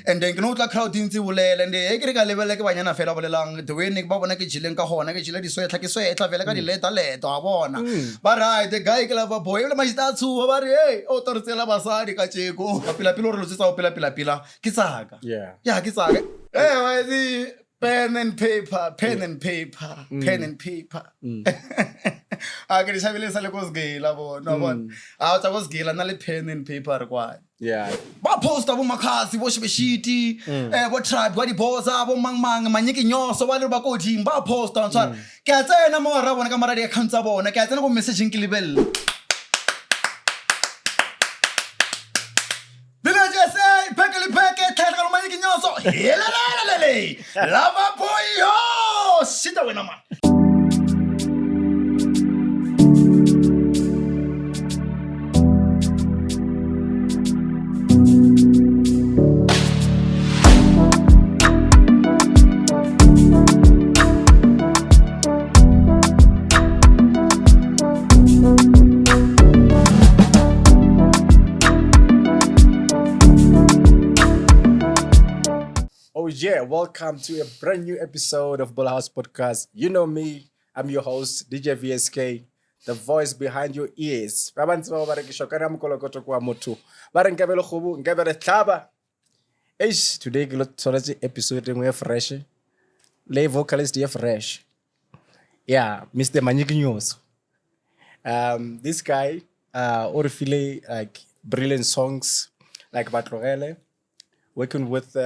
and then ke no tla crowd ntse bolela and e ke re ka lebele ke banyana fela bolelang the way ne ke ba bona ke jileng ka gona ke jile di swetla ke swetla fela ka di leta a bona ba right the guy ke Lover Boy le majita tshuwa ba re hey o tortsela basadi ka tsheko pila o re lotsetsa o pila ke tsaka yeah ke tsaka why is pen and paper a ke dishabelesa le kosgela bona a tsa kosgela na le pen and paper re kwa ba posta bo makhasi bo shebeshiti bo tribe wa di boza bo mangmang manyeke nyoso ba le ba koding ba posta ntshwa ke a tsena mo ra bona ka mara di account tsa bona ke a tsena go messaging ke lebelle Lover Boy, yo! Sit down, man. Yeah, welcome to a brand new episode of Bull House Podcast. You know me, I'm your host, DJ VSK, the voice behind your ears. Today, episode we fresh. Lay vocalist fresh. Yeah, Mr. Manyiki News. This guy, Orifile, like brilliant songs like Batlorele, working with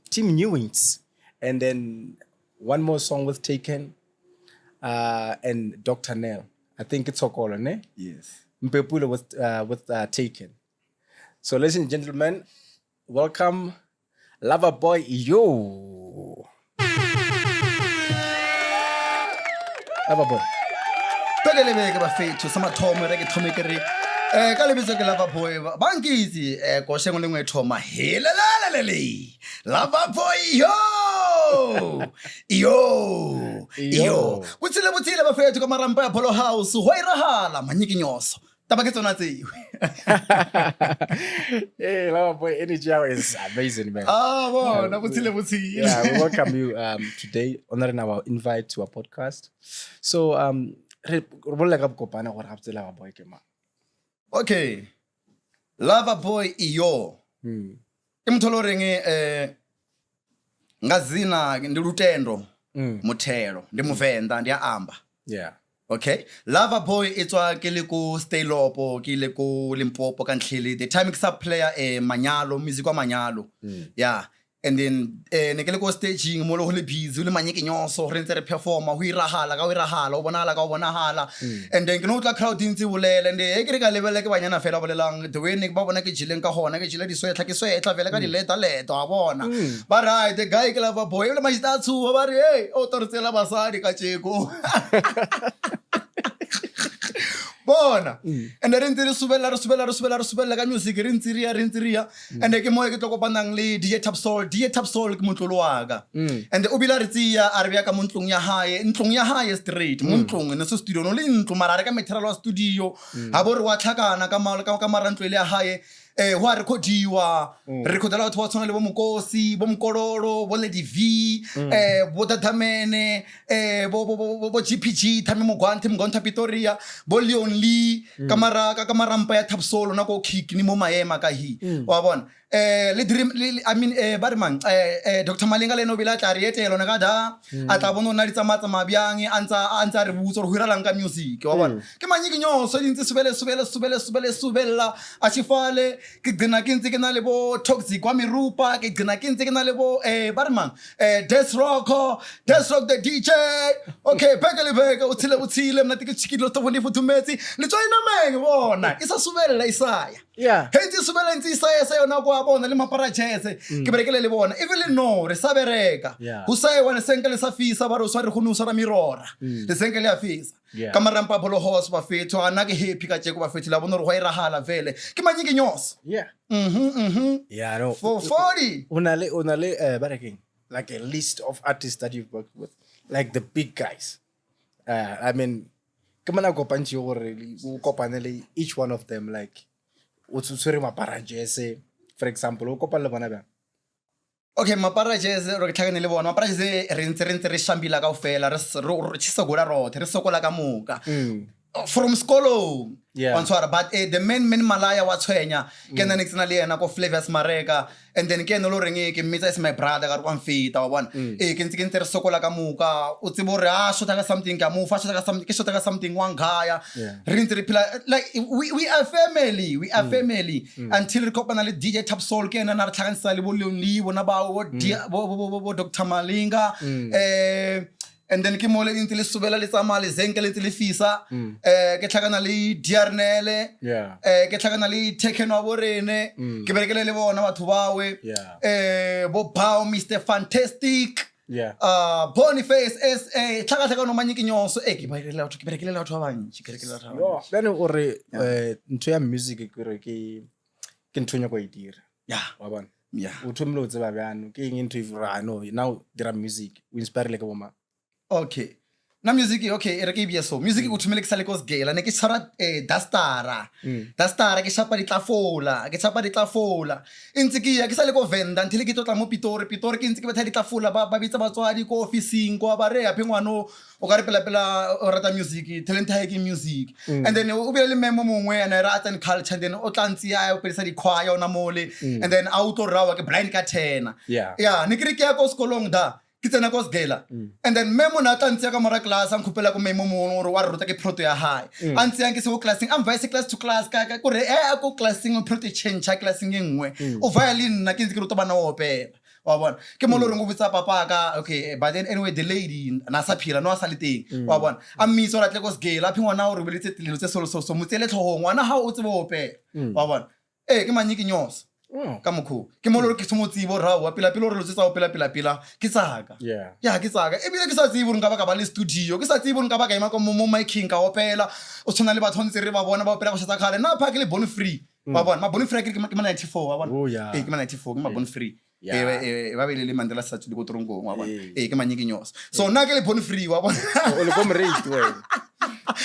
Team Newings, and then one more song with Taken, and Dr. Nell. I think it's Okolo, ne? Yes. Mpepula with Taken. So, ladies and gentlemen, welcome, Lover Boy, yo. Lover Boy. Pekelebeke bafethu samathomo reke thomekere ka lebitso ke Lover Boy ba nkitse go shengwe lengwe thoma helelelele Lover Boy yo butsile bafethu ka marampa ya Polo House ho irahala manyiki nyoso taba ke tsona tseo Hey, Lover Boy, energy hour is amazing, man. Bona butsile Yeah, we welcome you today, honoring our invite to our podcast. So okay, Lover Boy iyo imtholo renge ngazina ndi lutendo muthelo ndi muvenda ndi amba yeah. Okay, Lover Boy itswa ke le ko Staylopo ke le ko Limpopo ka ntlhele the time ke sub player manyalo music wa manyalo yeah. And then ne ke le ko staging mo le ho le busy le manyeke nyoso re ntse re performa ho irahala o bonahala and then ke no tla crowd ntse bolela and e ke re ka lebele ke banyana fela bolelang the way ne ba bona ke jileng ka gona ke jile di swetla ke swetla fela ka di leta a bona ba right the guy ke Lover Boy le majita tshuwa ba re hey o tortsela basadi ka tsheko bona and re ntse re subela ka music re ntse ria and ke mo ke tlokopanang le DJ Top Soul ke montlolo wa ka and o bila re tsia a re bya ka montlong ya hae straight montlong ne so studio no le ntlo mara re ka material wa studio ha bo re wa tlhakana ka marantlo le ya hae wa recordiwa recordela batho ba tsona le bo Mokosi bo Mkololo bo Lady V bo Tatamene bo GPG Thami Mgonta Pretoria bo Leon Lee kamaramba ya Top Soul na go kick ni mo maema ka hi wa bona le dream I mean ba re mang Dr. Malinga le no bila tla re etelo na ka da a tla bona na ditsa matsa mabyangi antsa re butso re hiralang ka music wa bona ke manyiki nyoso dintse subela a chifale ke gcina ke ntse ke na le bo Toxic wa Mirupa ke gcina ke ntse ke na le bo ba re mang Death Rock the DJ okay beke uthile mna ke chikilo to boni futhumetse le tsoina menge bona isa subela isaya yeah henti subela ntse isaya yona kwa bona le mapara chese ke berekele le bona even no re sabereka ho sai wana senkele sa fisa ba re so re khunusa ra mirora le senkele ya fisa ka marampa Polo House ba fetho ana ke happy ka tsheko ba fethi la bona re go irahala vele ke manyike nyoso yeah yeah no for 40 unale bareking like a list of artists that you've worked with like the big guys I mean come on kopanchi gore o kopanele each one of them like o tshwere mapara jese for example o kopa le bona bjang? Okay, maparajes re tlhakane le bona maparajes re ntse re shambila kaofela re tshisogola rothe re sokola ka moka from skolo Yeah. but the main malaya wa tshwenya ke nna ntsena le yena ko Flavius Mareka and then ke ene lo reng ke mmitsa is my brother ka re kwa mfita wa bona ke ntse re sokola ka moka o tsebo re a shota ka something ka mo fa shota ka something ke shota ka something wa ngaya re ntse re phela like we are family until re kopana le DJ Top Soul ke ena na re tlhakanisa le bo Leonli bona ba bo Dr Malinga and then ke mole ntse le subela le tsamaya le zenke le ntse le fisa ke tlhakana le Diarnele ke tlhakana le Tekeno wa borene ke berekele le bona batho bawe bo Pao Mr Fantastic Boniface SA tlhaka no manyiki nyonso ke berekele le batho ba bantsi ke berekele batho ba bantsi then o re ntho ya music ke ntho nya go e dira wa bona o thomile o tseba bjano ke eng ntho e ra no now dira music o inspire le ke boma. Okay. Na music re ke bia so music o thumele ke sale ko sgela ne ke tshara dastara ke shapa ditlafola ntse ke ya ke sale ko venda until ke totla mo Pitori ke ntse ke betha ditlafola ba bitsa batswadi ko officing ko ba re ya phengwano o ka re pela o rata music talent ha ke music and then o bile le memo mongwe and art and culture then o tlantsi ya o pelisa di choir ona mole and then auto rawa ke blind ka 10 ne ke re ke ya ko skolong da ke tsena ko sgela and then memo na tla ntse ka mora class ang khupela ko memo mo re wa re ruta ke proto ya high antse yang ke se go classing am vice class to class ka ko re ko classing o proto change classing engwe o violin na ke ntse ke ruta bana o opela wa bona ke mo lo re go botsa papa ka okay but then anyway the lady na sa phila no sa le teng wa bona a mmitso ra tle ko sgela phingwa na o re beletse tlelo tse solo so motsele tlhogo ngwana ha o tsebe opela wa bona ke manyiki nyoso ka mokho ke mo lo ke tsomotsibo ra wa pila o re lotsetsa o pila ke tsaka ke tsaka e bile ke sa tsibo nka ba ka ba le studio ke sa tsibo nka ba ka ima ko mo miking ka opela o tshwana le batho ntse re ba bona ba opela go shetsa khale na pa ke le Born Free wa bona ma Born Free ke ma 94 wa bona ke ma 94 ke ma Born Free ba bele le Mandela Statue le ko Trongo wa bona ke manyiki nyoso so na ke le Born Free wa bona o le comrade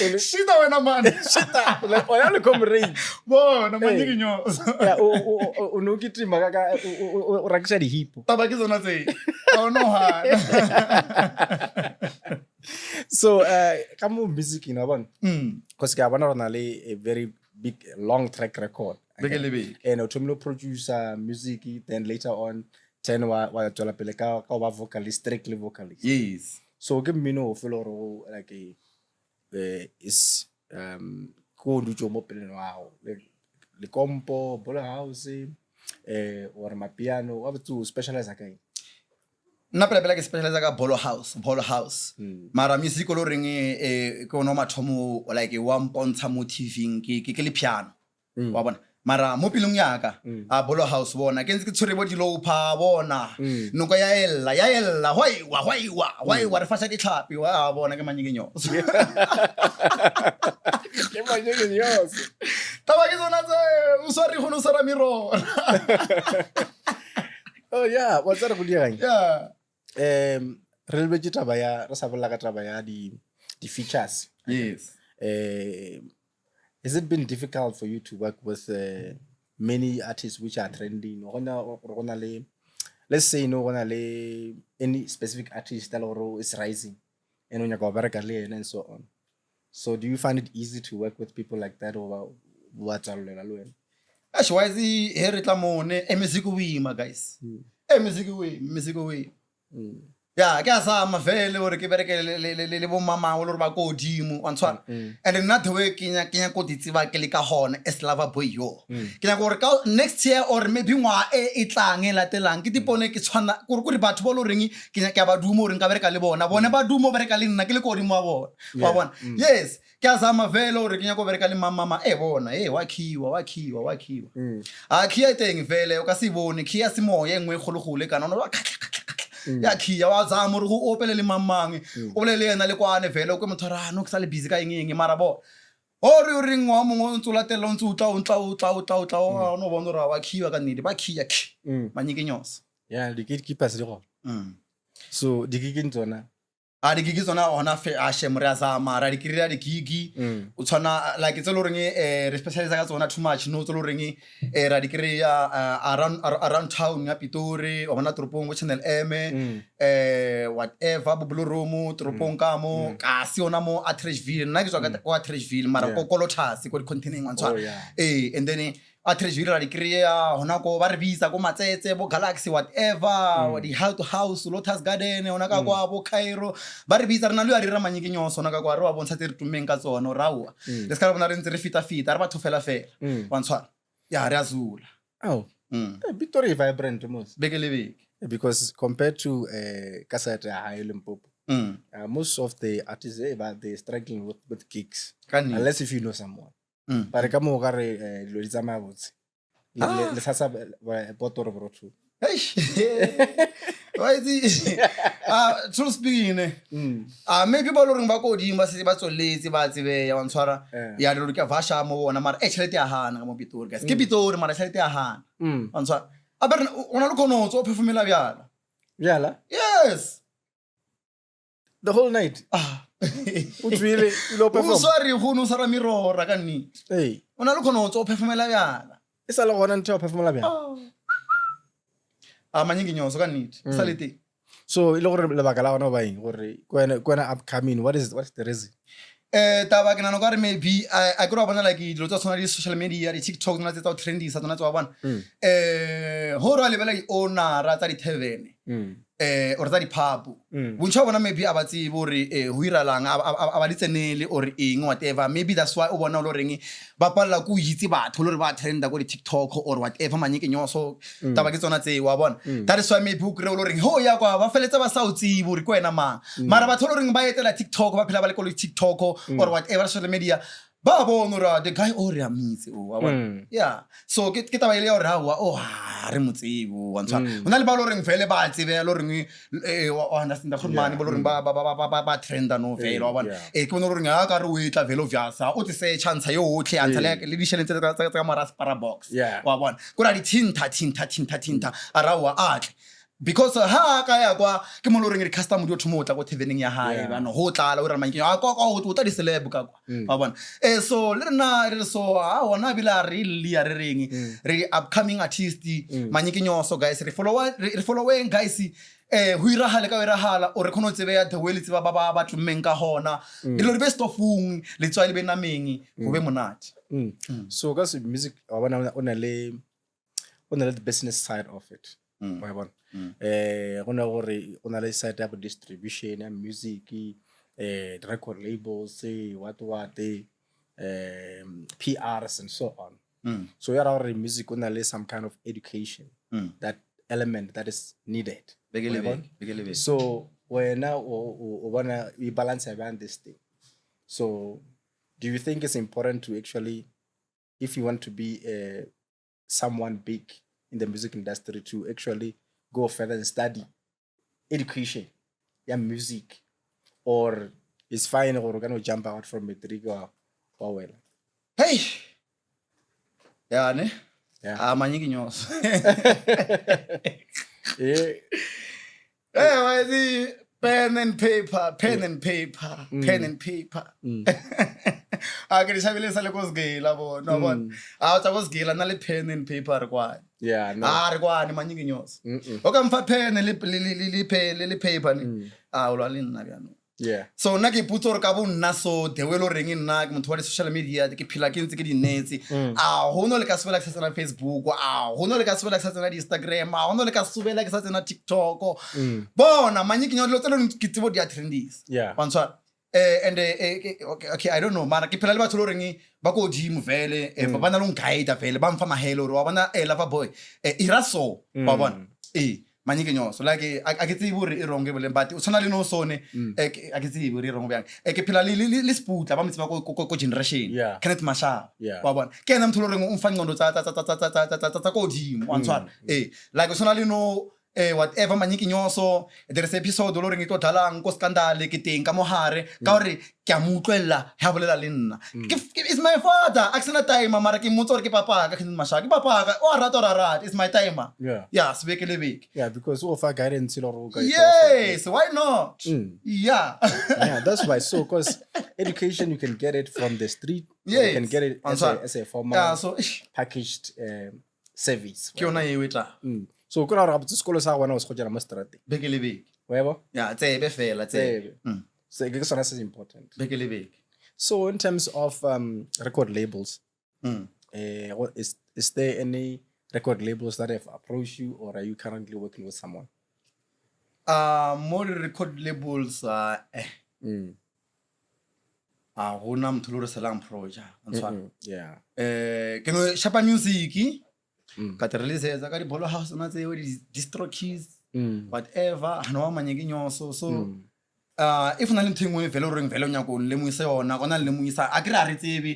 wena shita wena man shita o ya le comrade bona manyiki nyoso o no ke tima ka o rakisa di hipo taba ke zona tse o no ha so ka mo music ina bona because ka bona rona le a very big long track record and o thomlo producer music then later on then wa tswela pele ka ba vocalist strictly vocalist yes so ke mmino o feel or like is ko ndutsho mo pele wow le compo Bolo House or mapiano wa botse specialize akae nna pela ke specialize ka Bolo House mara music lo reng ko no mathomo like wa mpontsha mo TV ke le piano wa bona mara mo pilong yaka a Bolo House bona ke ntse ke tshwere bo dilo pha bona noko ya ella why re fasha ditlhapi wa bona ke manyeke nyoso ke manyeke nyoso taba ke zona tse o sorry go no sara miro oh yeah what's that go diang re le betjhe taba ya re sa bolla ka taba ya di features yes has it been difficult for you to work with many artists which are trending let's say any specific artist that is rising and and so on, so do you find it easy to work with people like that or what ashwazi here tlamone music we ma guys music we ya ke sa mavele ore ke berekele le bo mama o le ba ko dimo wa ntshwana and not the way kenya ko ditsiba ke le ka hona eslava boy yo ke nya gore ka next year or maybe ngwa e tlang e latelang ke dipone ke tshwana gore batho bo lo reng ke nya ke ba dumo re nka bereka le bona ba dumo bereka le nna ke le ko dimo wa bona wa bona yes ke sa mavele ore ke nya ko bereka le mama bona wa khiwa a khia teng vele o ka se bone khia se moya engwe kgologole kana no ya khia wa zama re go opele le mamange o le yena le kwane vele o ke mothorano ke sa le busy ka eng mara bo o re ngwa mo ntse latela ntse utla no bona ra wa khiwa ka nnete ba khia manyike nyoso yeah the gatekeepers le go so di ke tsona a di gigi tsona hona fe a shame re a zama ra di kry-a di gigi o tshwana like tse lo reng re specialize ka tsona too much no tse lo reng ra di kry-a around town ya Pitori wa bona toropong go Channel M whatever bo Blue Room toropong ka mo ka se ona mo Atteridgeville nna ke tswa ka Atteridgeville mara ko Kolothasi ko di containing wa ntshwa and then Atteridgeville ra di kry-a hona ko ba re bitsa ko Matsetse bo Galaxy whatever di House Lotus Garden hona ka kwa bo Cairo ba re bitsa re na le a re ra manyikinyoso hona ka kwa re wa bontsha tse re tumeng ka tsona o rawa le ska re bona re ntse re fita re ba thofela fela wa ntshwa ya re azula Pitori vibrant most beke le beke because compared to Kasete High Limpopo most of the artists they're struggling with gigs unless if you know someone but ka mo ga re lo ditsa mabotse le sasa botoro brotho why is true speaking maybe ba lo reng ba ko di ba se ba tsoletse ba tsebe ya wa ntshwara ya re ka vasha mo bona mara chelete ya hana ka mo Pitori guys ke Pitori mara chelete ya hana wa ntshwara a ba ona lo kono tso performela byala yes the whole night utswile lo perform sorry go no sara mirora ka nni ona lo kono tso performela byala isa lo gona ntho performela byala manyikinyoso ka nni salete so ile gore le bakala ona ba eng gore kwena upcoming what's the reason taba ke nano ka re maybe I go bona like dilo tsa tsona di social media di TikTok na tsa trendy sa tsona tsa bona ho ra le bela di owner tsa di tavern or tsa di pub buntsha bona maybe a batsi bore ho iralang a ba ditsenele or eng whatever maybe that's why o bona lo reng ba palla ku itse batho lo re ba trenda go di TikTok or whatever manyikinyoso taba ke tsona tse wa bona that is why maybe o kre lo reng ho ya kwa ba feletsa ba sa utsi bore ko ena mang mara batho lo reng ba etela TikTok ba phela ba le ko TikTok or whatever social media ba bona ra the guy o re amitse o wa bona yeah so ke taba ile ya re ha re motsebo wa ntshwa hona le ba lo reng vele ba tsebe lo reng o understand go mane bo lo reng ba trenda no vele wa bona ke bona lo reng ha ka re o etla vele o vyasa o tse chance yo otle antsa le di sheletse tsa mara spara box wa bona go ra di tinta arawa atle because ha ka ya kwa ke mo lo reng re custom di othmo tla go tvening ya hae bana ho tlala o re mankinyo a kwa o ta di celeb ka kwa wa bona so le rena re so ona bila re ya re reng re upcoming artist manyikinyoso guys re following guys ho iragale ka irahala o re khono tsebe ya the way le tseba ba tlumeng ka hona dilo le best of le tswa le benameng go be monate so ka music wa bona ona le the business side of it wa bona gona gore o na le site ya distribution ya music record labels what PRs and so on so ya ra music o na le some kind of education that element that is needed so wena o bona we balance around this thing so do you think it's important to actually if you want to be someone big in the music industry to actually go further and study education, music, or it's fine or gonna jump out from matric or well? Hey, ne? Manyikinyoso. Why is pen and paper? Ke dishabile sa le go sgela bona bona tsa go sgela na le pen and paper re kwa re kwa ne manyikinyoso o ka mfa pen le paper ne o lwa le nna bjano so nna ke putso re ka bo nna so the way lo reng nna ke motho wa di social media ke phela ke ntse ke di netse ho no le ka sebela ke sa tsena Facebook ho no le ka sebela ke sa tsena di Instagram ho no le ka sebela ke sa tsena TikTok bona manyikinyoso lo tselo ke tsebo di trendis wa ntshwa and okay I don't know mara ke phela le batho lo reng ba go dimo vele ba na lo guide vele ba mfa mahelo re wa bona lover boy iraso ba bona manyikinyoso like a ke tsebe hore e wrong e boleng but o tshwana le no sone a ke tsebe hore e wrong bjang ke phela le sputla ba metseba ko generation Kenneth Mashaba wa bona ke ena motho lo reng o mfa ngcondo tsa ko dimo wa ntshwana like o tshwana le no whatever manyiki nyoso there is episode lo reng e tlo dalang ko scandal ke teng ka mohare ka hore ke a mo utlwella ha bolela le nna is my father aksena time mara ke motso re ke papa ka khini mashaka ke papa ka o rata is my timer yeah sibekele beke yeah because offer guidance lo yes why not yeah that's why so because education you can get it from the street yes. You can get it as a formal packaged service ke yona e wetla so kula ra botse sekolo sa gona o se go jela mo strate bekele beke webo yeah tsebe fela tsebe so ke sona se important bekele beke so in terms of record labels is there any record labels that have approached you or are you currently working with someone more record labels gona motho lo re selang project antshwana yeah ke no shapa music ka te release ka di bolo house na tse di distro keys whatever hana wa manyeke nyoso so if na le nthengwe vele o reng vele o nyako le mo isa yona gona le mo isa a kira re tsebe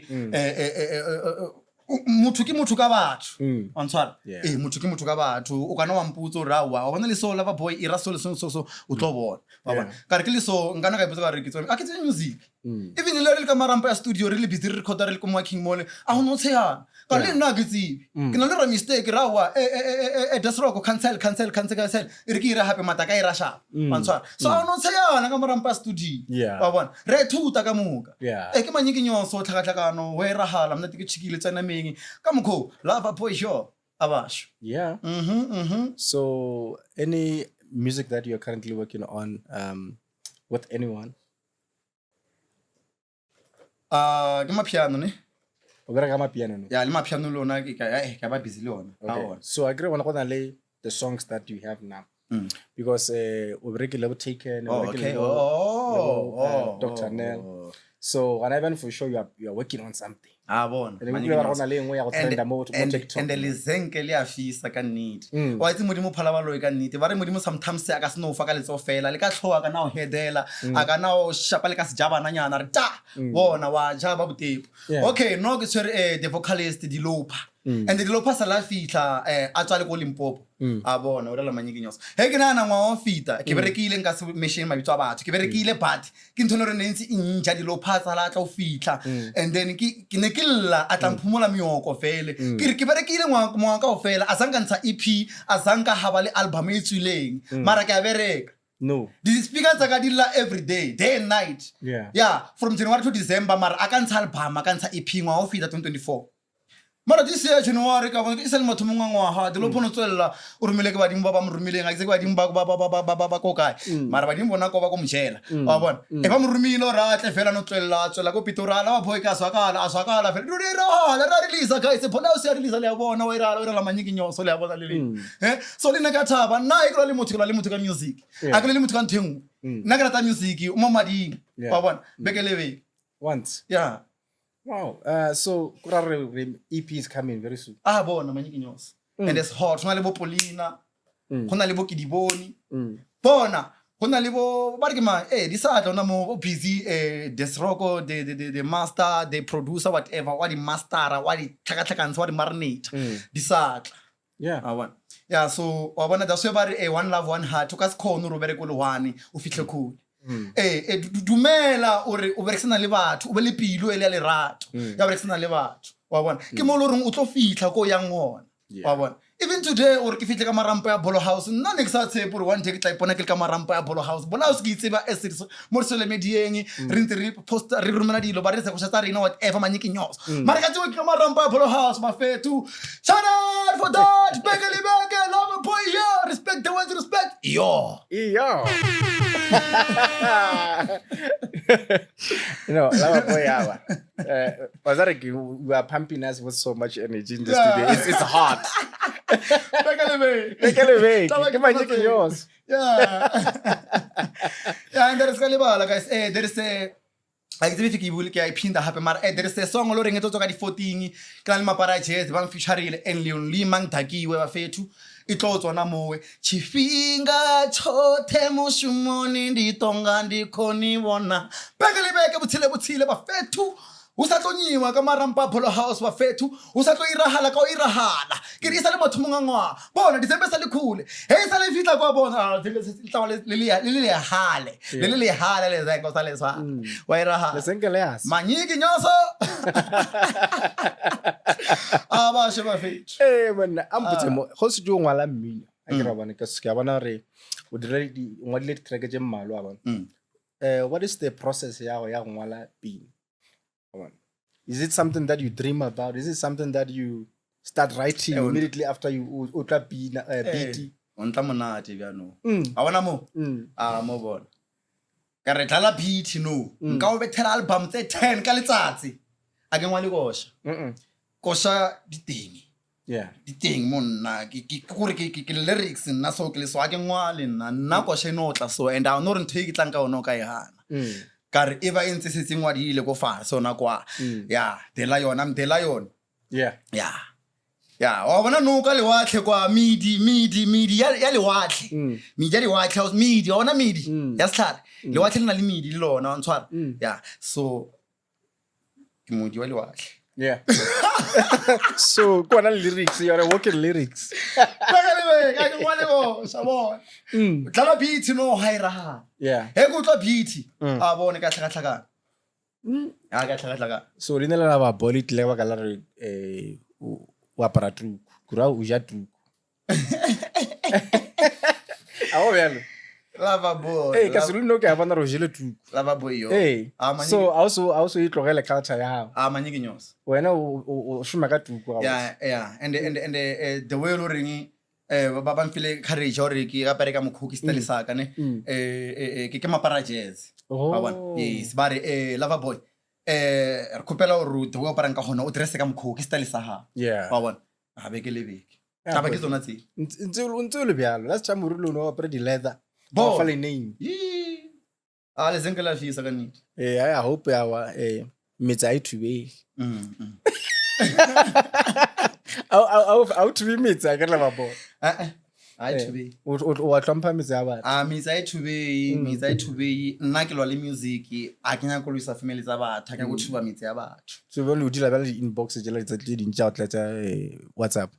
motho ke motho ka batho antshwana motho ke motho ka batho o kana wa mputso ra wa bona le so lava boy ira so le so o tlo bona ba bona ka re ke le so ngana ka ipotsa ka re ke tsone a ke tse music even le ka marampa ya studio re le busy re recorder le ko working mole a ho no tsheyana ka le nna ke tsibe ke na le ra mistake ra wa desroko cancel re ke ira hape mata ka ira sha antshwana so a ho no tsheyana ka marampa ya studio ba bona re thuta ka muka ke manyiki nyoso tlhakatlhakano we ra hala mna ke chikile tsana ka mokho lava boy sure abasho yeah so any music that you're currently working on with anyone ke mapiano ne o bera ka mapiano no ya le mapiano lona ke ka ba busy le ona okay so I agree on gona le the songs that you have now because o bere ke le taken okay Dr. Nell so and even for sure you are working on something bona and le zenke le afisa ka nnete wa itse modimo phala ba loe ka nnete ba re modimo sometimes a ka seno fa ka letso fela le ka tlhoa ka na o hedela a ka na o shapa le ka sejabana nyana re ta bona wa ja ba botepo okay no ke tsere the vocalist Dilopa and Dilopa sala fitla a tswa le ko Limpopo a bona o rela manyiki nyoso he ke nana ngwa o fita ke berekile nka se machine mabitso a batho ke berekile but ke nthono re nentsi inja Dilopa tsala tla o fitla and then ke ne ke lla a tla mphumola miyoko fele ke re ke berekile ngwa ka o fela azanka ntsha EP azanka haba le album e tswileng mara ke a bereka no the speakers are gadilla every day and night yeah from January to December mara akantsha album akantsha EP ngwa o fita 2024 mara this year January ka bona ke sele motho mongwe ngwa ha de lo phono tswella o rumile ke badimo ba mo rumileng a ke badimo ba ko kae mara badimo bona ko ba ko mjela wa bona e ba mo rumile o ratle fela no tswella ko Pitorala wa boy ka swakala fela ri ra release guys bona o se release le ya bona o ira la manyiki nyoso le ya bona le so le nka thaba na e le motho ka music a ke le motho ka nthengu nna ke rata music o mo mading wa bona bekele once yeah wow so EP is coming very soon bona manyiki nyoso and it's hot hona le bo Polina hona le bo Kidiboni bona hona le bo ba re ke ma di sa tla ona mo busy Desroko the master the producer whatever wa di mastera wa di tlhakatlhakantsha wa di marinate di sa tla yeah so wa bona that's why ba re one love one heart o ka se khona ro bere ko le one o fihle khona dumela ore o berekisana le batho o be le pilo ele ya lerato ya berekisana le batho wa bona ke mo lo reng o tlo fitla ko yang ngona wa bona even today ore ke fitle ka marampa ya Bolo House nna ne ke sa tshepe ore one day ke tla ipona ke ka marampa ya Bolo House Bolo House ke itseba mo social media re ntse re post re rumela dilo ba re se go tsa rena whatever manyiki nyoso mara ka tsewe ke ka marampa ya Bolo House mafetu shout out for that Bekele love boy yeah respect the words respect yo lava boy yawa was that you are pumping us with so much energy in the studio it's hot Bekele ke manyiki nyoso yeah and there is kalibala guys there is a I think we will get pinda happy mara there is a song lo reng etso ka di 14 kana le mapara jazz bang featureile and Leon Limang Takiwe ba fethu itlo tsona mowe chifinga chothe mushumoni nditonga ndikhoni bona Bekele butshile ba fethu o sa tlo nyiwa ka marampa a Polo House wa fethu o sa tlo irahala ka o irahala ke re isa le motho mongwe ngwa bona December sa le khule he sa le fitla kwa bona le hale le hale le zeko sa le swa wa irahala lesenkele yasi manyiki nyoso aba sheba fethu monna amputse mo go se jo ngwala mmino a ke ra bona ke se ka bona re o dire di ngwadile track tse mmalwa bona what is the process ya ngwala pin? Is it something that you dream about? Is it something that you start writing immediately after you utla beat? On tla monate bja no. A bona mo? Mo bona. Ka re tlala beat no. Nka o bethela album tse 10 ka letsatsi. A ke ngwale kosha. Kosha diteng. Yeah. Diteng monna ke gore ke lyrics nna so ke le so a ke ngwale nna kosha no tla so and I no re ntho e ke tlang ka ona ka e hana. Kare eva entse se tsengwa di ile go fa sona kwa ya dela yona mdela yona ya wa bona no ka le watle kwa midi ya le watle midi ya le watle midi ona midi ya shlala le watle lena le midi le lona wa ntshwara ya so ke modi wa le watle yeah so kwana lyrics you are working lyrics ka ke ngwale go sabona tlala beat no haira yeah he go tla beat a bone ka tlhaka ya ka tlhaka so le nela ba bullet le ba ka la re wa para truku kura o ja truku a o bjalo lava boy ka se no ka bona ro jele truku lava boy yo so also e tlogela culture ya hao manyiki nyos wena o shuma ka truku yeah and the way lo ring ba ba mfile courage or ke ga pereka mokhoki style sa ka ne ke mapara jazz ba bona yes ba re lava boy re khopela o root o parang ka gona o dress ka mokhoki style sa ha ba bona a be ke lebeke taba ke tsona tse ntse le bjalo last time re lo no apre di leather ba fa le name le zenkela fisa ka nini I hope yawa metsa ithube out to be metsa ka la ba bo ithube o wa tlhompha metsa ya batho metsa ithube nna ke lwa le music a kenya go lwisa family tsa batho a ke go thuba metsa ya batho so ba le dila ba le inbox je la tsa di ntja o tlatsa WhatsApp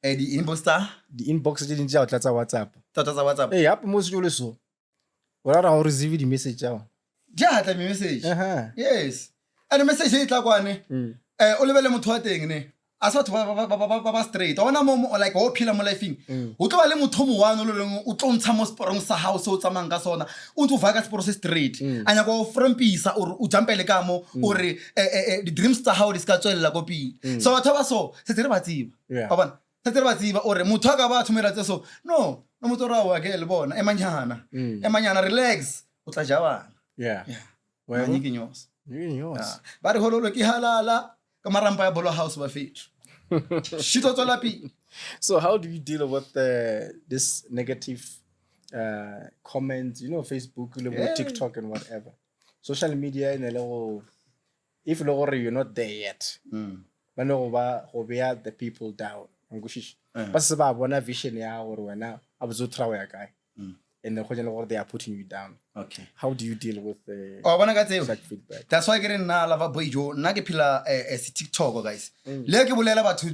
di inbox je di ntja o tlatsa WhatsApp tsa WhatsApp hape mo se jo le so o ra go receive di message ya ja tla me message yes and message e tla kwane o lebele motho wa teng ne a sa batho ba straight ona mo like o phila mo lifeng o tlo ba le motho mo wana lo leng o tlo ntsha mo sporong sa house o tsamang ka sona o ntse o va ka sport se straight anya go frampisa or o jumpele ka mo or the dreams tsa how di ska tswela go pi so batho ba so se tsere ba tsiba ba bona se tsere ba tsiba or motho ka ba thumela tse so no motho ra wa ke le bona emanyana relax o tla ja bana wa nyiki nyos ba re hololo ke halala ka marampa ya Polo House ba fethu shito tsola pi. So how do you deal with this negative comments, Facebook, TikTok and whatever, social media in a level, if you're not there yet the people down but ba bona vision ya gore wena a botso trawa ya kae and then they are putting you down. Okay, how do you deal with such feedback? That's why getting na lava boy jo nna ke phela as TikTok guys le ke bolela batho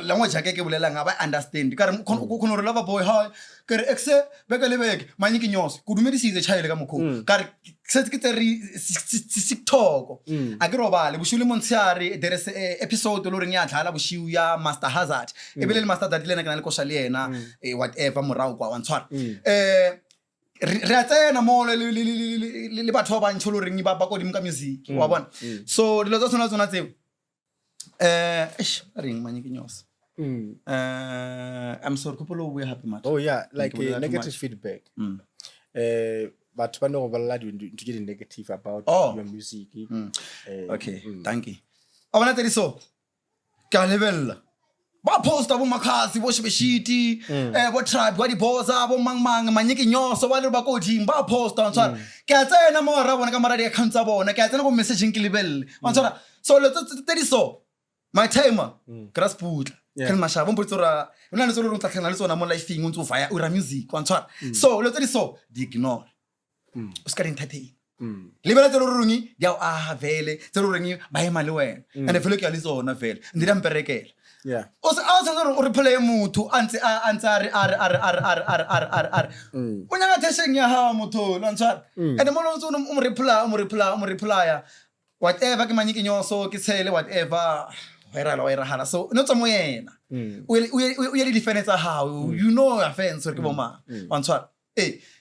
language ya ke bolela nga ba understand ka re khona re lava boy ha ke re exe beke le beke manyiki nyos ku dumedisitse chaile ka mokho ka re setse ke tseri TikTok a ke robale bushule montsiare there is episode lo reng ya tlhala bushiu ya Master Hazard e bele le Master Hazard le na ke na le kosha le yena whatever morao kwa wa ntshwara re a tsena mo le batho ba bantšho lo reng ba go dimka music wa bona so dilo tsa tsona tseo ring manyiki nyos I'm sorry couple we happy much like negative feedback but ba no go balla to get negative about your music okay thank you bona tedi so ka lebella ba posta bo makhasi bo shebeshiti bo tribe wa di boza bo mangmang manyiki nyoso ba le ba go team ba posta ntshwara ke a tsena mo ra bona ka mara di account tsa bona ke a tsena go messaging ke lebelle ntshwara so le tedi so my timer grasput ke mashaba mo botsora una le tsolo tla tlhena le tsona mo lifeng o ntse o faya o ra music ntshwara so le tedi so di ignore o ska entertain lebela tse loreng di a vele tse loreng ba ema le wena and fele ke ya le tsona vele ndi da mperekela o se a se o re play motho antse are o nyanga tesheng ya ha motho lo ntshwara and mo lo ntse o mo reply whatever ke manyiki nyoso ke tshele whatever wa ira so no tsa mo yena o ye di defense how you know offense re ke boma wa ntshwara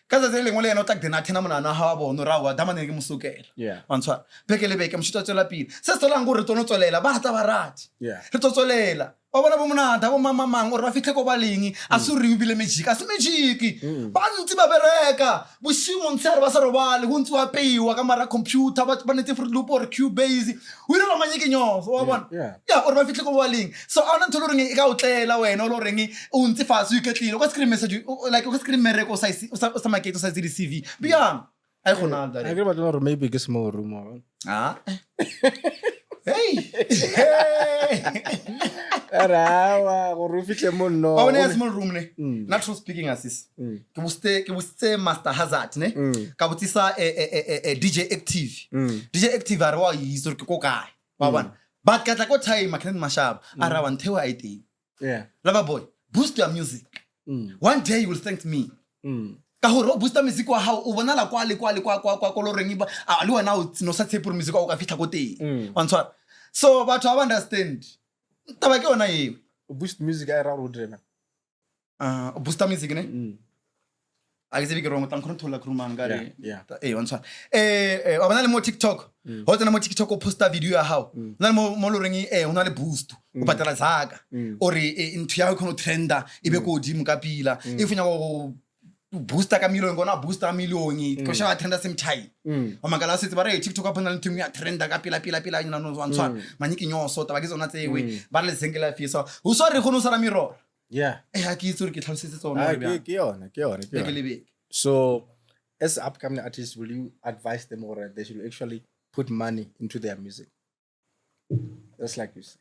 ka tse lengwe le yena o tla dena thena monana ha wa bona ra wa damane ke mosukela wa ntshwara beke le beke mshito tswela pila se tsolang go re tono tswelela ba tla barati re tswelela wa bona bo monata bo mama mang o re ba fitlhe ko baleng a se re ubile magic a se magic ba ntse ba bereka bosimo ntse ba sa robale go ntse wa peiwa ka mara computer ba nete fruit loop or cubase o ile ba manyeke nyoso wa bona o re ba fitlhe ko baleng so a ona ntlo reng e ka o tlela wena o lo reng o ntse fa se iketlile o screen message like o screen mereko o sa market o sa di CV biang ai gona da I get about maybe a small room hey Arawa go rufitle mo no ba bona small room ne natural speaking assist ke bustse master hazard ne ka botsisa DJ active are wa yiso ke ko kae ba bona but ka tla ko time Kenneth Mashaba ara wa nthewa I think lover boy boost your music one day you will thank me ka hore o booster music wa hao o bona la kwa lo reng ba le wena o no sa tshepo music wa o ka fitla ko teng wa ntshwara so batho ba understand taba ke ona eo boost music a ra ro drena booster music ne a ke tsebe ke rong tang control krumang ka re wa ntshwara wa bona le mo TikTok ho tsena mo TikTok o posta video ya hao na mo lo reng ona le boost o patala zaka ore nthu ya go no trenda ibe ko di ka pila if nya go booster ka million gona booster million ko sha trenda same time o mangala se tsebare TikTok apona le ntumi ya trenda ka pila ina no zwantshwa manyiki nyoso taba ke zona tsewe ba le sengela fisa o so re gono sara miro ha ke itse ke tlhalosetse tsona re ke yona so as upcoming artists will you advise them or they should actually put money into their music just like you say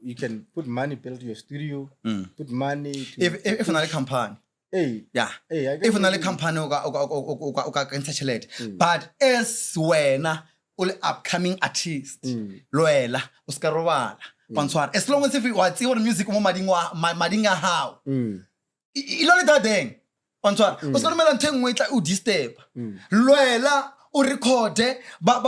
you can put money build your studio put money to if na le company if na le company o ka kentsha chelete but as wena o le upcoming artist loela o ska robala pantshwara as long as if wa tsi gore music mo mading a hao ilo le dadeng pantshwara o ska romela ntengwe tla o disturb loela o recorde ba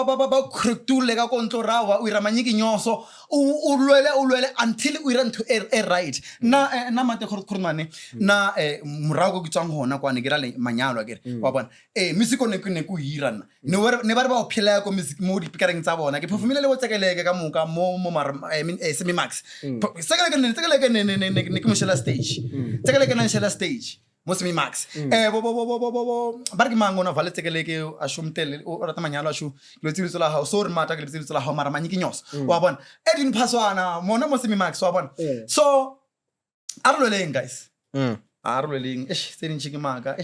correctule ka kontlo rawa o ira manyiki nyoso o lwele until o ira ntho e right na mate khormane na morago ke tsang hona kwa ne ke ra le manyalo ke wa bona music o ne ku hirana ne ba o phela ko music mo di pikareng tsa bona ke performile le o tsekeleke ka moka mo I mean semi max tsekeleke ne ke mo shela stage tsekeleke na shela stage Mosmi Max ba ke mango na vale tsekeleke a shumtele o rata manyalo a shu le tsiriso la hao so re mata ke le tsiriso la hao mara manyiki nyos wa bona edin phaswana mona Mosmi Max wa bona so aroleleng guys aroleleng se dintshi ke maka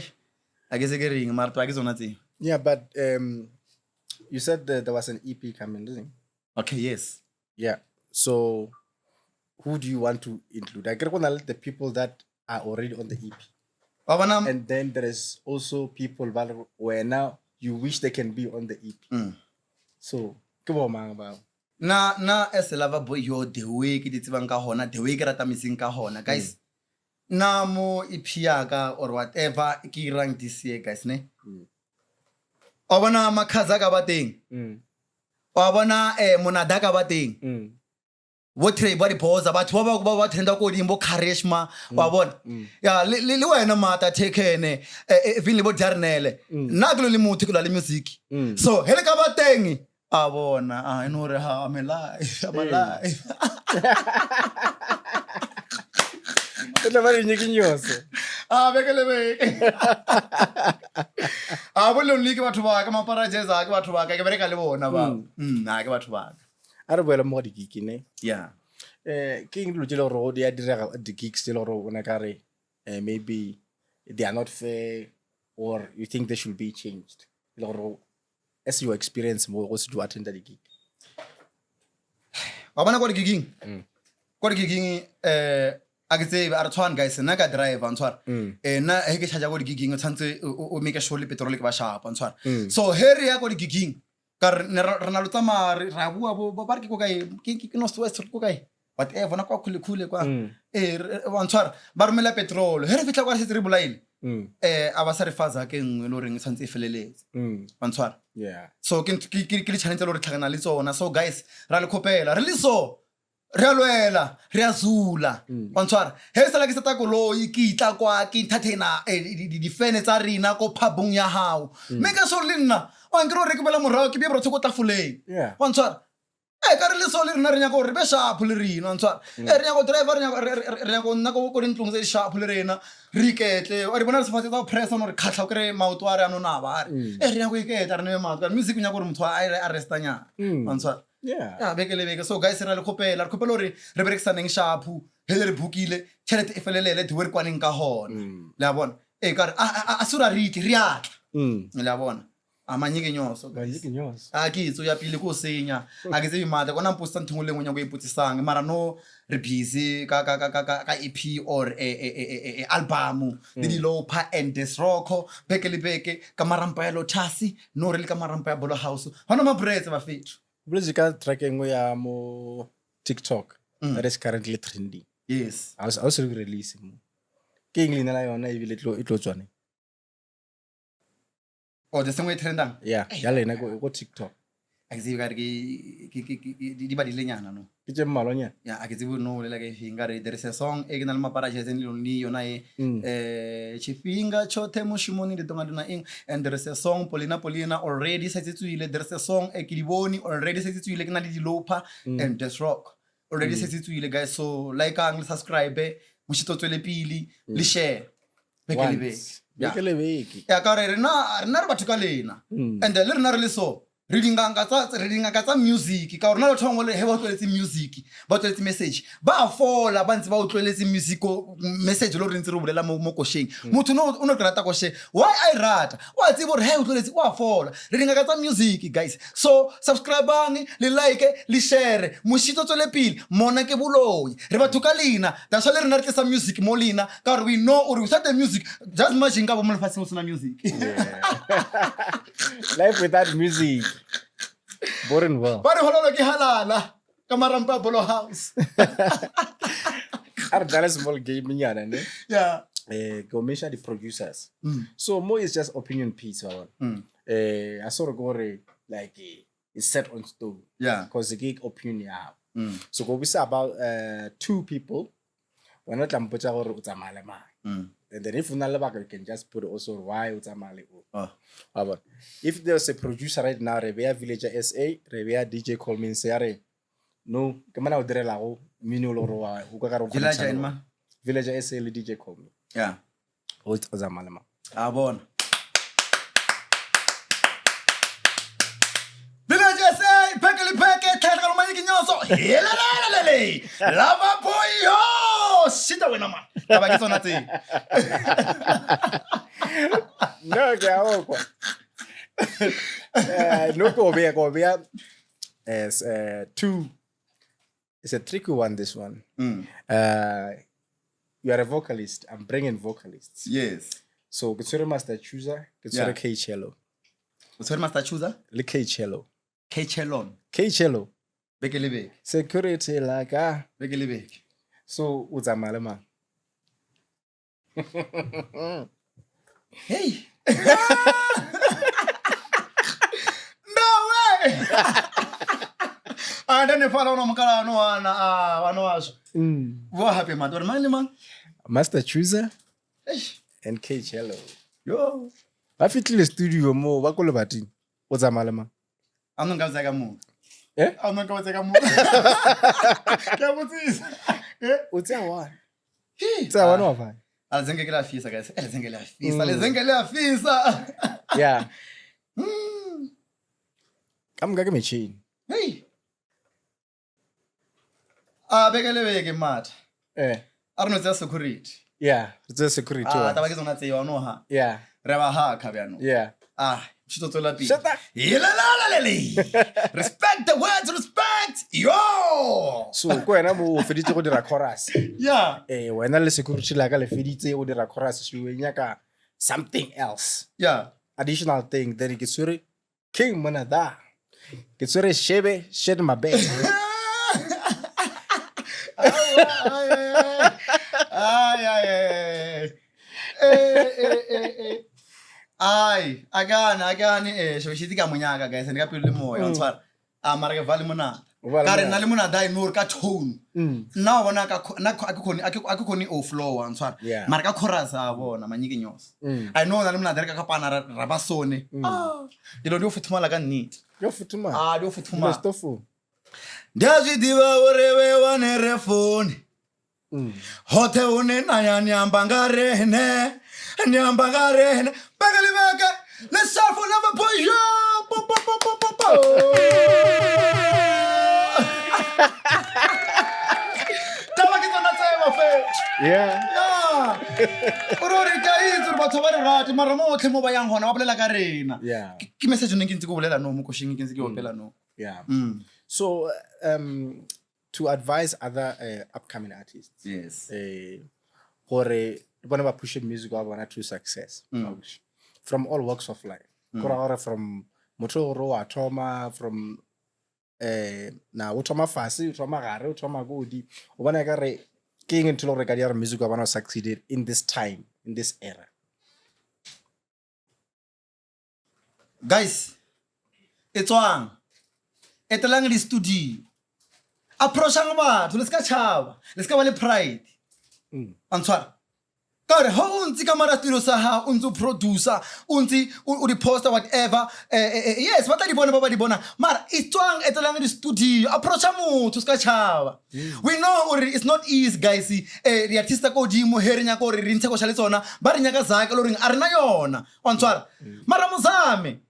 a ke se ke ring mara twa ke zona tse but you said that there was an EP coming, didn't it? Okay, yes. So who do you want to include? I get one the people that are already on the EP. And then there is also people where now you wish they can be on the EP. So, come on, man. Na as a lover boy, yo the way ke ditsebang ka hona, the way ke rata missing ka hona, guys. Na mo EP yaga or whatever ke rank this year, guys, ne. O bona makhaza ka bateng. O bona monada ka bateng. What three body pose about what tenda ko dimbo charisma wa bona ya le wena mata tekene vini bo jarnele na ke le motho ke la le music so hele ka bateng a bona I know re ha am alive le ba re nyiki nyoso bekele bo le ke batho ba ka mapara jeza ke batho ba ka ke bereka le bona ba ha ke batho ba are boela mo di gig ne ke eng lo jelo ro di dira di gigs le ro bona ka re maybe they are not fair or you think they should be changed lo as your experience mo go se do attend the gig wa bona go di gigging a ke tsebe a re tshwane guys nna ka driver ntshwara nna he ke charge go di-giging o tshwanetse o make sure le petrol ke ba shapa ntshwara so he re ya go di-giging ka re na lo tsamaya ra bua ba re ke ko kae ke North West ko kae whatever na kwa khule kwa wa ntshwara ba romela petrol he re fitla kwa se re bolaile a ba sa re faza ke nngwe lo reng tshwantse e feleletse wa ntshwara so ke le challenge lo re tlhagana le tsona so guys ra le khopela re le so re a lwela re a zula wa ntshwara he sala ke seta koloi ke itla kwa ke entertainer di-fan tsa rena ko phabong ya hao mme ka so le nna wa nkere re ke bela morao ke be bro tsoko tafoleng wa ntshwara ka re le so le rena re nya go re be sharp le rena ntshwara re nya go driver re nya go nna go dintlong tse sharp le rena re iketle wa re bona re sefatse tsa press no re khatla o kere maoto a re ano na ba re re nya go iketla re ne maoto music nya go re motho a restanya wa ntshwara beke so guys ra le khopela re berekisaneng sharp he re bukile tšhelete e felelele di were kwaneng ka hona le a bona ka re a sura riti re atla le a bona a manyeke nyoso a ke itso ya pile ko senya a ke tsebe mata kona mposta ntho le ngwe go iputsisang mara no re busy ka EP or album le di Lopa and Desrocco beke le beke ka marampa ya Lothasi no re le ka marampa ya Bolo House hona mabretse ba fethu Blues ka track engwe ya mo TikTok that is currently trending. Yes. I was release mo. Ke eng lena la yona e bile e tlo tswane. Oh, the same way trendang. Yeah, ya lena go TikTok. A ke tsebe ka re di ba di lenyana no. Ke tse mmalwa nya. Ya a ke tsebe no le like hinga re there is a song e ke na le mapara jetseng le ni yona chifhinga chothe mushumoni le tonga dona eng and there is a song Polina already setsitswile there is a song e ke di bone already setsitswile ke na le di Lopa and Desrock already setsitswile guys so like ang subscribe mushito tswele pili le share beke le beke ya ka re rena re batho ka lena and le rena re le so reading ka tsa music ka rena le thongo le he ba tloletse music ba tloletse message ba fola ba ntse ba utlweletse music message lo re ntse re bolela mo kosheng motho no o no rata koshe why I rata wa tse bo re he utlweletse wa fola reading ka tsa music guys so subscribe le like le share mushito tswele pele mona ke boloi re batho ka lena that's why le rena re tlisa music mo lena ka re we know or without the music just imagine ka bo mo lefatsheng o sena music life without music boring well ba re hololo ke halala ka marampa Bolo House are that small game nyana ne go mention the producers so more is just opinion piece I sort of go like it's set on stone because the gig opinion so go be about two people we're not mpotsa gore o tsamale mang and then if una you can just put also why o tsamale but if there's a producer right now Revea Villager SA Revea DJ Coleman say no ke mana o direla go mino lo roa o ka go Villager SA le DJ Coleman o tsamale mang a bona Villager SA peke tlhaga lo manyeke nyoso helelelele lava boy yo shita wena man ka ba ke tsona tse no ke a okwa no go be as two it's a tricky one this one you are a vocalist I'm bringing vocalists yes so Kitsure Master Chooser Kitsure K Cello Kitsure Master Chooser le K Cello K Cello beke le beke security like beke le beke so o tsamale mang hey no way and then follow no makala no ana waso what happy man or man Master Chooser and K Cello yo ba fitlile studio mo ba go le batini o tsamale mang I'm not going to mo I'm not going to mo ke botsisa o tsa one wa fa Alzengele afisa guys. Alzengele afisa. Yeah. Kam ga ke machine. Hey. Bekele beke mat. Arno tsa security. Yeah, it's security. Taba ke tsona tseo no ha. Yeah. Re ba ha ka bjano. Yeah. Tshito tsola pi. Shut up. Respect the words, respect. what? Yo! So ko wena mo feditse go dira chorus. Yeah. Wena le security la ka le feditse go dira chorus so we nyaka something else. Yeah. Additional thing then ke tsere King Monada. Ke tsere shebe shed my bed. Ay, agane so shitika monyaka guys ndika pele moya ntshwara mara ke vale mona ka re na le mona dai no ka tone nna bona ka akukhoni o flow ntshwara mara ka chorus a bona manyiki nyosa I know na le mona dai ka kapana ra ba sone dilo dio futhumala ka nnete Yo futuma. dio futhumala Stofu. ndiyazidiva urewe wanere phone hote une naya nyambangarene bakalibaka le safo lava pojo taba ke tsona tsema fe Yeah. Orori ka itse re batho ba re rate mara mo otlhe mo ba yang hona wa bolela ka rena Yeah. ke message ne ke ntse go bolela no mo koshing ke ntse ke opela no Yeah. So to advise other upcoming artists. yes Gore bona ba push music wa bona to success. From all walks of life. Gore from motoro wa thoma from na o thoma fase o thoma gare o thoma godi o bona ka re ke eng ntlo re ka dira music wa bona succeeded in this time in this era. guys etswang etelang di studio approachang batho le ska chaba le ska ba le pride antshwara ka re ho untsi ka mara studio sa ha o ntse producer untsi o di poster whatever yes ba tla di bona ba di bona mara etswang etelang di studio approacha motho ska chaba we know or it's not easy guys di artista ko di mo herenya ko re rintshe ko sha le tsona ba re nyaka zaka lo reng a rena yona antshwara mara muzame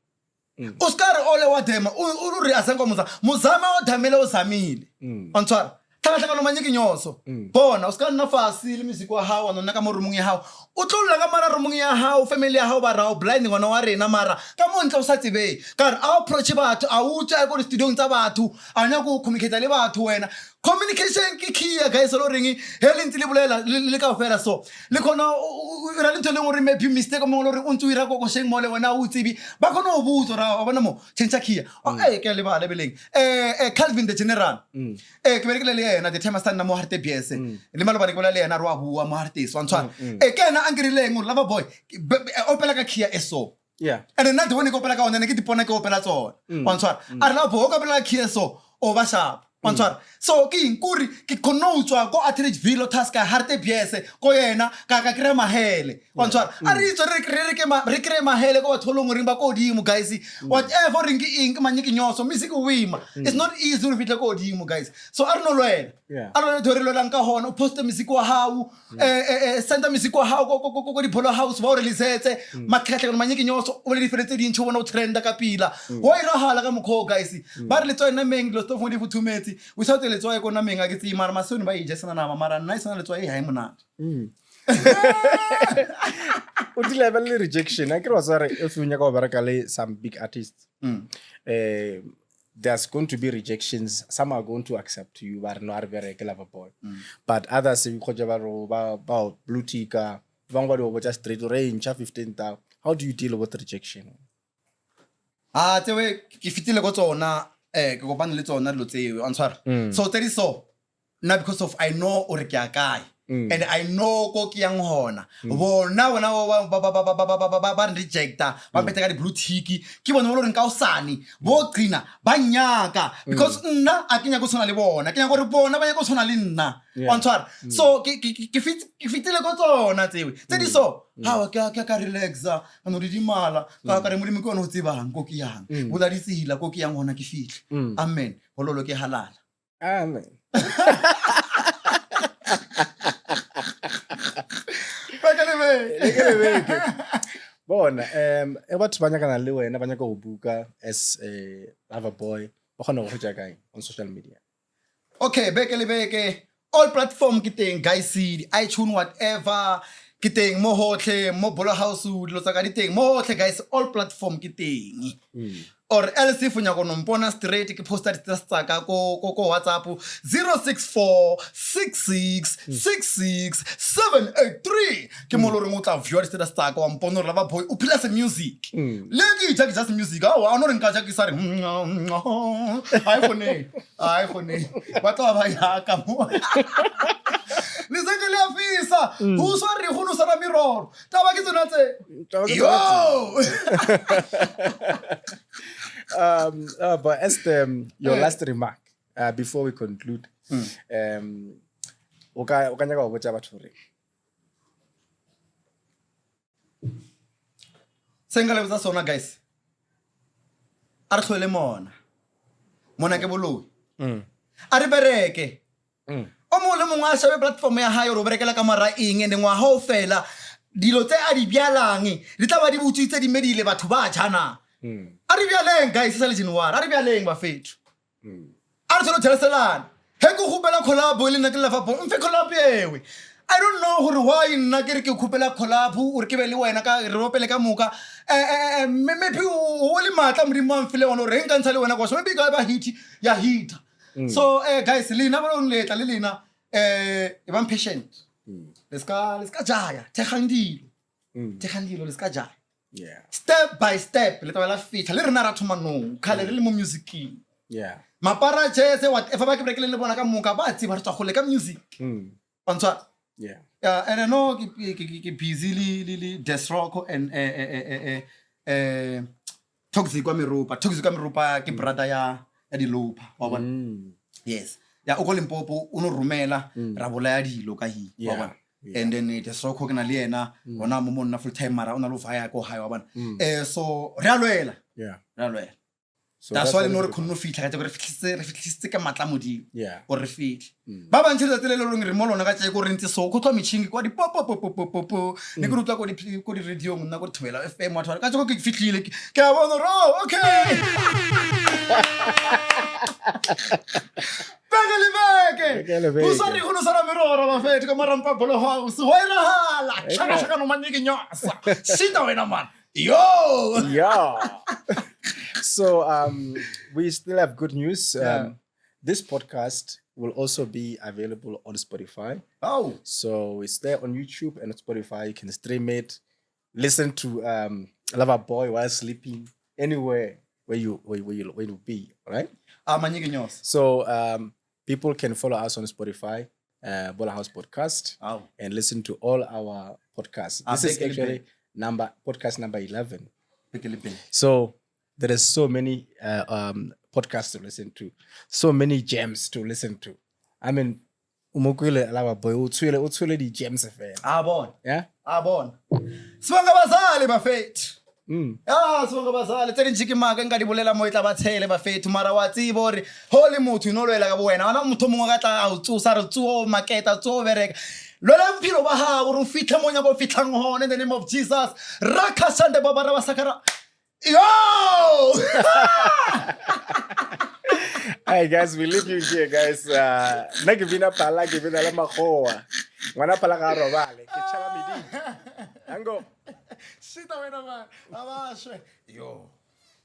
Oscar ole wa dema o re asengo muzame o damele o zamile antshwara tlhaga no manyeke nyoso bona o ska nna fasi le music wa hao nona ka mo rumong ya hao o tlolla ka mara rumong ya hao family ya hao ba rao blind ngwana wa rena mara ka mo ntlo sa tsebe ka re a approach batho a utsa go studio tsa batho a nya go communicate le batho wena communication ke key guys lo ring hele ntse le bolela le ka fela so le khona o ra le ntole gore maybe mistake mo lo re o ntse o ira go sheng mo le wena o tsibi ba khona o butso ra bona mo change key ke le ba le beleng Calvin the General ke berekele le yena the time stand na mo Harte BS le malo ba re bolela le yena ro a bua mo Harte so ntshwana ke yena angirileng o lava boy opela ka key eso Yeah. and nna the one go opela ka ona ne ke dipona ke opela tsona wa ntshwana a re la bo go opela ka key eso o ba sharp Antshwara so ke inkuri ke konotswa go Atteridgeville taska Harte BS ko yena ka kre mahele Antshwara a re itse re kre mahele go batholong ring ba ko dimo guys whatever ring ing manyiki nyoso music wima it's not easy to fitla ko dimo guys so a re no lwela a re thori lo lang ka hona o post music wa hao send music wa hao go di polo house ba o relisetse makhetle go manyiki nyoso o le diferente di ntho bona o trenda ka pila ho ira hala ka mokho guys ba re le tsona meng lo sto fodi futhumetse we thought le tswa go na menga ke tsi mara masoni ba ije sana nama mara nna isana le tswa hai monate o di level le rejection I was sorry if you nyaka go bereka le some big artists there's going to be rejections some are going to accept you but no are very clever boy but others we khoja ba blue tika bangwa do just straight range 15,000 how do you deal with rejection tsewe ke fitile go tsona ke go bana le tsona lo tseo Antshwara so tedi so na because of I know o re ke akae and I know ko ke yang hona bona ba rejecta ba beta ka di blue tick ke bona lo reng ka o sane bo qina ba nyaka because nna a kenya go tsona le bona kenya go re bona ba ya go tsona le nna Antshwara so ke fitile go tsona tsewe tedi so ha ka relaxa no di mala ka re modimo ke ona o tsebang ko ke yang bola di tsila ko ke yang hona ke fihle amen hololo ke halala amen bona e batho ba nyakana le wena ba nyaka go buka as a lover boy ba khona go ja kae on social media okay beke all platform ke teng guys iTunes whatever ke teng mo hotlhe mo Bolo House dilo tsa ka di teng mo hotlhe guys all platform ke teng or else if nya go nompona straight ke posta di tsaka ko WhatsApp 064 66 66 783 ke mo lo re motla viewer di tsaka wa mpona re ba boy o phila se music le ke just music a no re nka ja ke sare iPhone ba tla ba ya ka mo le se ke le afisa ho sorry go no sara miroro taba ke tsona tse yo but as your last remark before we conclude o ka nyaka go botsa batho re sengale botsa sona guys a re tlhole mona ke boloi a re bereke o mo le mongwe a shabe platform ya hae o berekela ka mara eng ene ngwa ha o fela dilo tse a di byalang di tla ba di butsitse di medile batho ba jana a re byaleng guys sa le January a re byaleng ba fethu a re tsolo Jerusalem he go khupela collab le nna ke la fa bo mfe collab ewe I don't know gore why nna ke re ke khupela collab o re ke be le wena ka re ropele ka moka maybe o le matla modimo a mfile ona re nka ntsha le wena kwa so maybe ka ba hit ya hit so guys lena ba le letla le lena e ba patient let's jaya tekhandilo let's jaya yeah step by step le tla fitha le rena ra thoma no khale re le mo musicing yeah mapara jese whatever ba ke brekele le bona ka moka ba tsi ba tswa go le ka music ontsa yeah and I know ke busy le Desrock and Toxic kwa Meropa ke brother ya di Lopa wa bona yes ya o go Limpopo o no romela ra bolaya dilo ka hi wa bona and then Desrock ke na le yena bona mo monna full time mara ona lo vaya ko high wa bona so re a lwela so that's why no re khonno fitla ka re fitlhitse ka matla modimo o re fitlhe ba ba ntse tse le leng re mo lona ka tse go rentse so go tlwa michingi kwa di pop ne go rutla ko di radio monna go thobela FM wa thwa ka tse go ke fitlhile ke a bona ro okay Beke o sorry go no sara meroro ba fethu ka marampa Bolo House ho ela hala chaka no manyeke nyosa sita wena man yo so we still have good news this podcast will also be available on Spotify so it's there on YouTube and on Spotify you can stream it listen to Lover Boy while sleeping anywhere where you be right manyeke nyosa so people can follow us on Spotify, Bolo House Podcast, and listen to all our podcasts. This is actually podcast number 11. So there is so many podcasts to listen to, so many gems to listen to. I mean, umukwile Lover Boy, utswile di gems FM. Yeah? Sibonga bazali bafethu. Sibonga bazali tse ntshiki maka nka di bolela mo itla ba tshele ba fethu mara wa tsibo hore ho le motho no lwela ka bo wena ona motho mongwe ka tla a utsusa re tsuo marketa tsuo bereka lola mphilo ba ha gore o fitlhe mo nya go fitlhang hone in the name of Jesus raka sande babara ba sakara yo Hi guys, we leave you here guys. Na ke bina pala ke bina la magoa. Ngwana pala ga robale ke tshaba medi. Ango Sita wena man. Abashwe. Yo.